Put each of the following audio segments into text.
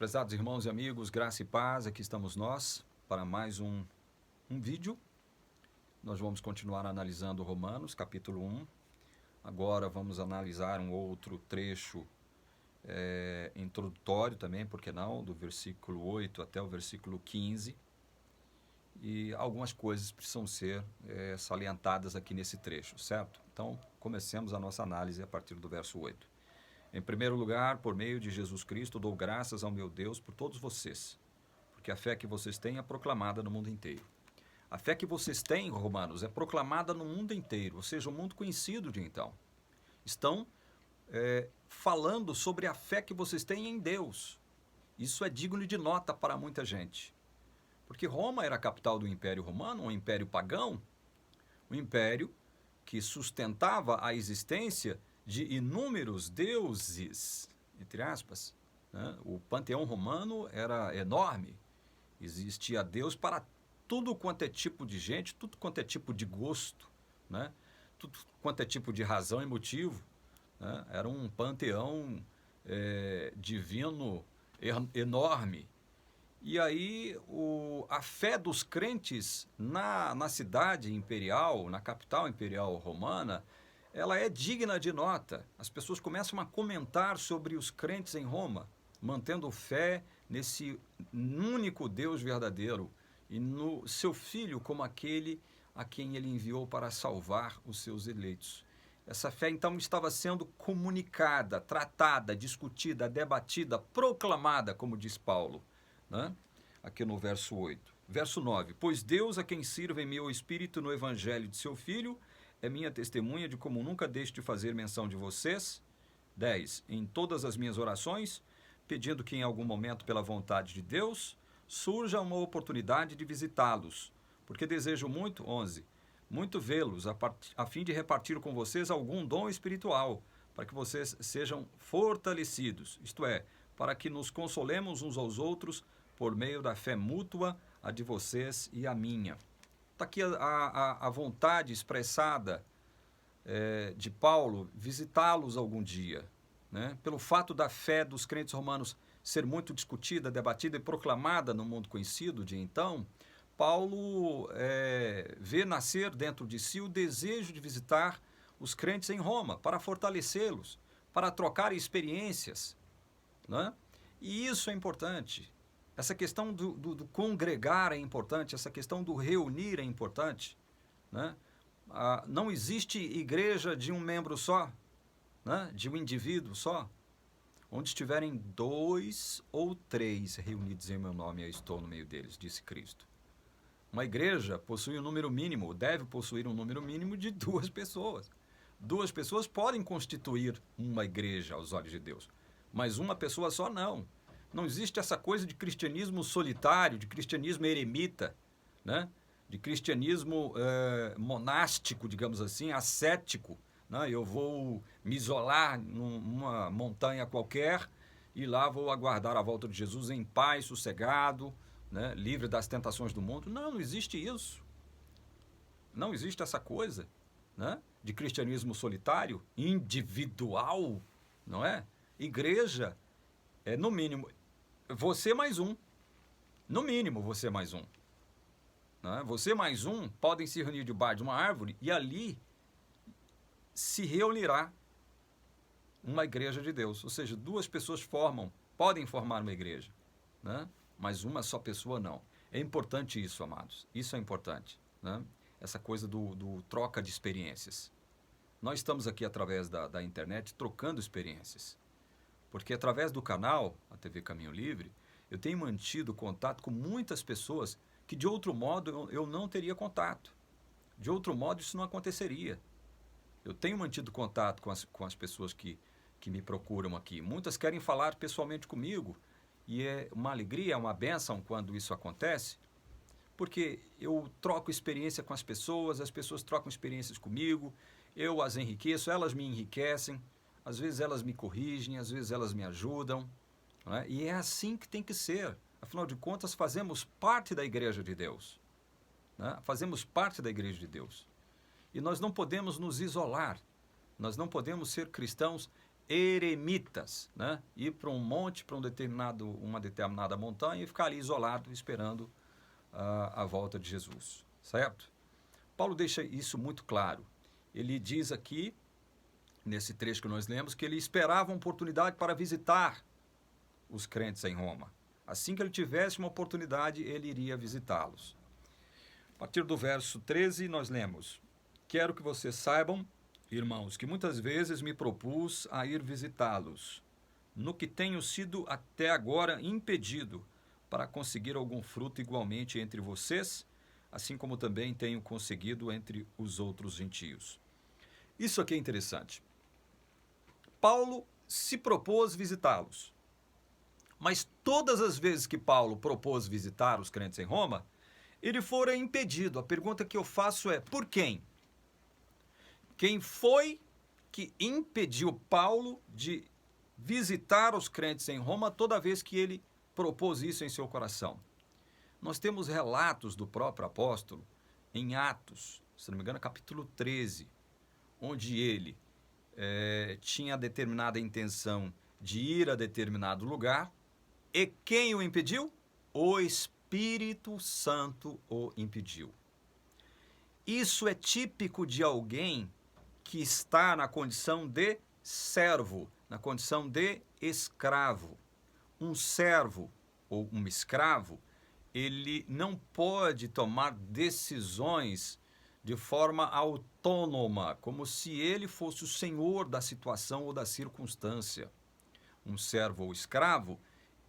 Prezados irmãos e amigos, graça e paz, aqui estamos nós para mais um vídeo. Nós vamos continuar analisando Romanos, capítulo 1. Agora vamos analisar um outro trecho introdutório também, por que não, do versículo 8 até o versículo 15. E algumas coisas precisam ser salientadas aqui nesse trecho, certo? Então, comecemos a nossa análise a partir do verso 8. Em primeiro lugar, por meio de Jesus Cristo, dou graças ao meu Deus por todos vocês, porque a fé que vocês têm é proclamada no mundo inteiro. A fé que vocês têm, romanos, é proclamada no mundo inteiro, ou seja, o mundo conhecido de então. Estão falando sobre a fé que vocês têm em Deus. Isso é digno de nota para muita gente. Porque Roma era a capital do Império Romano, um império pagão, um império que sustentava a existência de inúmeros deuses, entre aspas, né? O panteão romano era enorme, existia Deus para tudo quanto é tipo de gente, tudo quanto é tipo de gosto, né? Tudo quanto é tipo de razão e motivo, né? Era um panteão divino enorme. E aí a fé dos crentes na cidade imperial, na capital imperial romana, ela é digna de nota. As pessoas começam a comentar sobre os crentes em Roma, mantendo fé nesse único Deus verdadeiro e no seu Filho como aquele a quem ele enviou para salvar os seus eleitos. Essa fé, então, estava sendo comunicada, tratada, discutida, debatida, proclamada, como diz Paulo, né? Aqui no verso 8. Verso 9. Pois Deus, a quem sirvo em meu espírito no evangelho de seu Filho, é minha testemunha de como nunca deixo de fazer menção de vocês. 10. Em todas as minhas orações, pedindo que em algum momento, pela vontade de Deus, surja uma oportunidade de visitá-los, porque desejo muito, 11, muito vê-los, a fim de repartir com vocês algum dom espiritual, para que vocês sejam fortalecidos, isto é, para que nos consolemos uns aos outros por meio da fé mútua, a de vocês e a minha. Está aqui a vontade expressada de Paulo visitá-los algum dia, né? Pelo fato da fé dos crentes romanos ser muito discutida, debatida e proclamada no mundo conhecido de então, Paulo vê nascer dentro de si o desejo de visitar os crentes em Roma, para fortalecê-los, para trocar experiências, né? E isso é importante. Essa questão do congregar é importante, essa questão do reunir é importante, né? Não existe igreja de um membro só, né? De um indivíduo só. Onde estiverem 2 ou 3 reunidos em meu nome, eu estou no meio deles, disse Cristo. Uma igreja possui um número mínimo, deve possuir um número mínimo de 2 pessoas. 2 pessoas podem constituir uma igreja aos olhos de Deus, mas uma pessoa só não. Não existe essa coisa de cristianismo solitário, de cristianismo eremita, né? De cristianismo monástico, digamos assim, ascético, né? Eu vou me isolar numa montanha qualquer e lá vou aguardar a volta de Jesus em paz, sossegado, né? Livre das tentações do mundo. Não existe isso. Não existe essa coisa, né? De cristianismo solitário, individual, não é? Igreja é, no mínimo, você mais um. No mínimo, você mais um. Né? Você mais um podem se reunir debaixo de uma árvore e ali se reunirá uma igreja de Deus. Ou seja, 2 pessoas podem formar uma igreja, né? Mas uma só pessoa não. É importante isso, amados. Isso é importante, né? Essa coisa do troca de experiências. Nós estamos aqui através da internet trocando experiências. Porque através do canal, a TV Caminho Livre, eu tenho mantido contato com muitas pessoas que de outro modo eu não teria contato. De outro modo isso não aconteceria. Eu tenho mantido contato com as pessoas que me procuram aqui. Muitas querem falar pessoalmente comigo e é uma alegria, é uma bênção quando isso acontece, porque eu troco experiência com as pessoas trocam experiências comigo, eu as enriqueço, elas me enriquecem. Às vezes elas me corrigem, às vezes elas me ajudam, né? E é assim que tem que ser. Afinal de contas, fazemos parte da igreja de Deus, né? Fazemos parte da igreja de Deus. E nós não podemos nos isolar, nós não podemos ser cristãos eremitas, né? Ir para um monte, para uma determinada montanha e ficar ali isolado, esperando a volta de Jesus, certo? Paulo deixa isso muito claro. Ele diz aqui, nesse trecho que nós lemos, que ele esperava uma oportunidade para visitar os crentes em Roma. Assim que ele tivesse uma oportunidade, ele iria visitá-los. A partir do verso 13, nós lemos: quero que vocês saibam, irmãos, que muitas vezes me propus a ir visitá-los, no que tenho sido até agora impedido para conseguir algum fruto igualmente entre vocês, assim como também tenho conseguido entre os outros gentios. Isso aqui é interessante. Paulo se propôs visitá-los, mas todas as vezes que Paulo propôs visitar os crentes em Roma, ele fora impedido. A pergunta que eu faço é: por quem? Quem foi que impediu Paulo de visitar os crentes em Roma toda vez que ele propôs isso em seu coração? Nós temos relatos do próprio apóstolo em Atos, se não me engano, capítulo 13, onde ele tinha determinada intenção de ir a determinado lugar, e quem o impediu? O Espírito Santo o impediu. Isso é típico de alguém que está na condição de servo, na condição de escravo. Um servo ou um escravo, ele não pode tomar decisões de forma autônoma, como se ele fosse o senhor da situação ou da circunstância. Um servo ou escravo,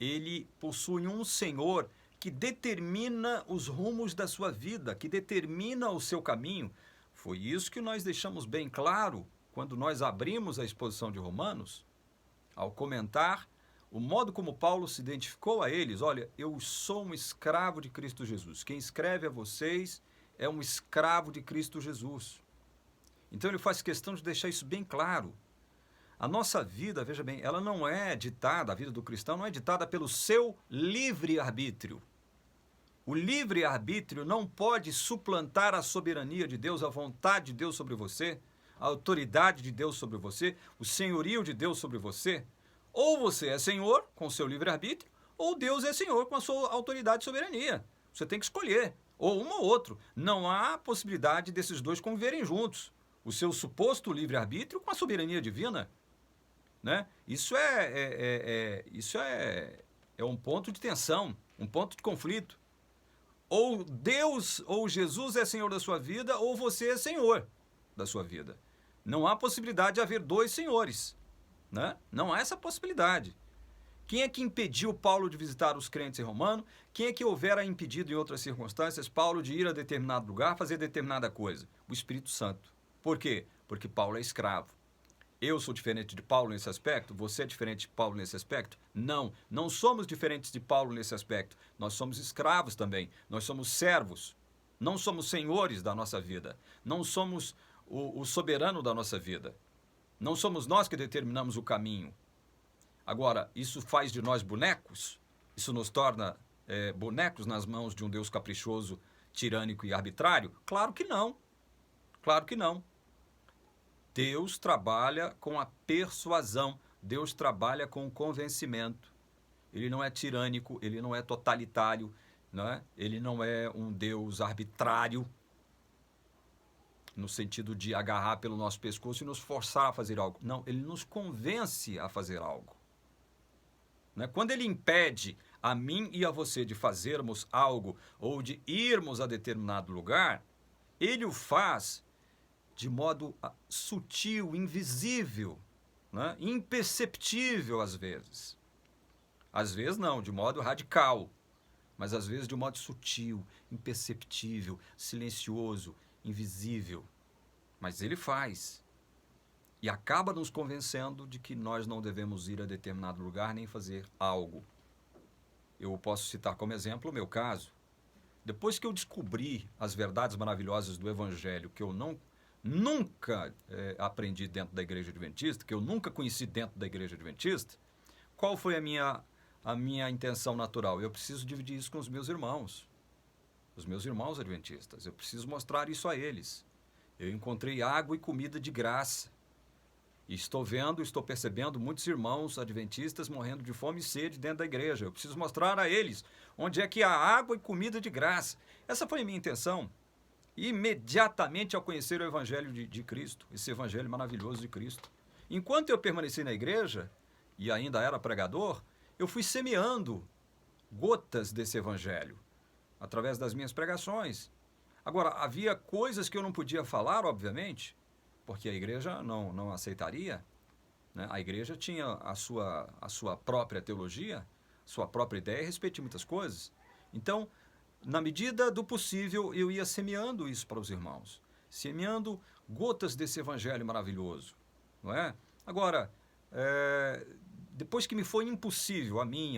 ele possui um senhor que determina os rumos da sua vida, que determina o seu caminho. Foi isso que nós deixamos bem claro quando nós abrimos a exposição de Romanos, ao comentar o modo como Paulo se identificou a eles. Olha, eu sou um escravo de Cristo Jesus. Quem escreve a vocês é um escravo de Cristo Jesus. Então ele faz questão de deixar isso bem claro. A nossa vida, veja bem, ela não é ditada, a vida do cristão não é ditada pelo seu livre-arbítrio. O livre-arbítrio não pode suplantar a soberania de Deus, a vontade de Deus sobre você, a autoridade de Deus sobre você, o senhorio de Deus sobre você. Ou você é senhor com o seu livre-arbítrio, ou Deus é senhor com a sua autoridade e soberania. Você tem que escolher, ou um ou outro. Não há possibilidade desses dois conviverem juntos. O seu suposto livre-arbítrio com a soberania divina. Né? Isso é um ponto de tensão, um ponto de conflito. Ou Deus ou Jesus é senhor da sua vida, ou você é senhor da sua vida. Não há possibilidade de haver dois senhores. Né? Não há essa possibilidade. Quem é que impediu Paulo de visitar os crentes em Romano? Quem é que houvera impedido em outras circunstâncias Paulo de ir a determinado lugar, fazer determinada coisa? O Espírito Santo. Por quê? Porque Paulo é escravo. Eu sou diferente de Paulo nesse aspecto? Você é diferente de Paulo nesse aspecto? Não, não somos diferentes de Paulo nesse aspecto. Nós somos escravos também. Nós somos servos. Não somos senhores da nossa vida. Não somos o soberano da nossa vida. Não somos nós que determinamos o caminho. Agora, isso faz de nós bonecos? Isso nos torna bonecos nas mãos de um Deus caprichoso, tirânico e arbitrário? Claro que não. Claro que não. Deus trabalha com a persuasão, Deus trabalha com o convencimento. Ele não é tirânico, ele não é totalitário, não é? Ele não é um Deus arbitrário, no sentido de agarrar pelo nosso pescoço e nos forçar a fazer algo. Não, ele nos convence a fazer algo. Não é? Quando ele impede a mim e a você de fazermos algo ou de irmos a determinado lugar, ele o faz de modo sutil, invisível, né? Imperceptível às vezes. Às vezes não, de modo radical, mas às vezes de modo sutil, imperceptível, silencioso, invisível. Mas ele faz. E acaba nos convencendo de que nós não devemos ir a determinado lugar nem fazer algo. Eu posso citar como exemplo o meu caso. Depois que eu descobri as verdades maravilhosas do Evangelho, que eu nunca aprendi dentro da Igreja Adventista, que eu nunca conheci dentro da Igreja Adventista, qual foi a minha intenção natural? Eu preciso dividir isso com os meus irmãos adventistas. Eu preciso mostrar isso a eles. Eu encontrei água e comida de graça. E estou percebendo muitos irmãos adventistas morrendo de fome e sede dentro da igreja. Eu preciso mostrar a eles onde é que há água e comida de graça. Essa foi a minha intenção. E imediatamente ao conhecer o Evangelho de Cristo, esse Evangelho maravilhoso de Cristo. Enquanto eu permaneci na igreja, e ainda era pregador, eu fui semeando gotas desse Evangelho, através das minhas pregações. Agora, havia coisas que eu não podia falar, obviamente, porque a igreja não aceitaria, né? A igreja tinha a sua própria teologia, sua própria ideia a respeito de muitas coisas. Então, na medida do possível, eu ia semeando isso para os irmãos, semeando gotas desse evangelho maravilhoso, não é? Agora, depois que me foi impossível, a mim,